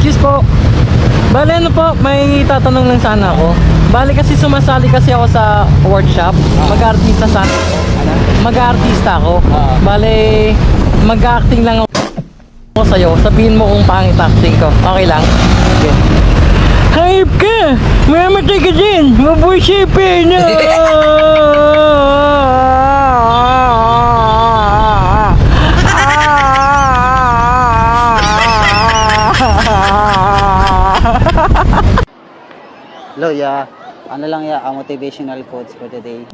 Excuse po. Bale ano po, may tatanong lang sana ako. Bale kasi sumasali kasi ako sa workshop. Mag-artista Mag-artista ako. Bale, mag-acting lang ako sa'yo. Sabihin mo kung pangit acting ko. Okay lang? Okay. Hype ka! Mamatay ka din! Mabusipin na! Hello, ya. Ano lang ya, motivational quotes for today.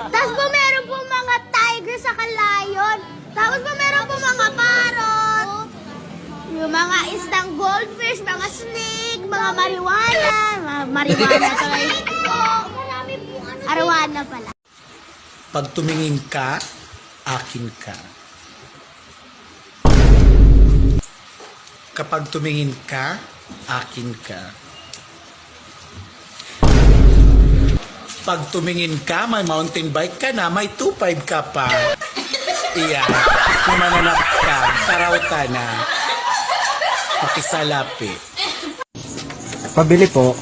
Tapos po meron po mga tiger sa lion. Tapos po meron po mga parrot. Yung mga istang goldfish, mga snake, mga marijuana tuloy. Arwana pala. Pag tumingin ka, akin ka. Kapag tumingin ka, akin ka. Pag tumingin ka, may mountain bike ka na, may 2.5 ka pa. Iyan, kumananap ka, saraw ka na. Pakisalapi. Pabili po.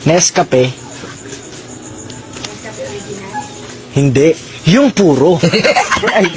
Nescafe. Hindi. Yung puro. Ay,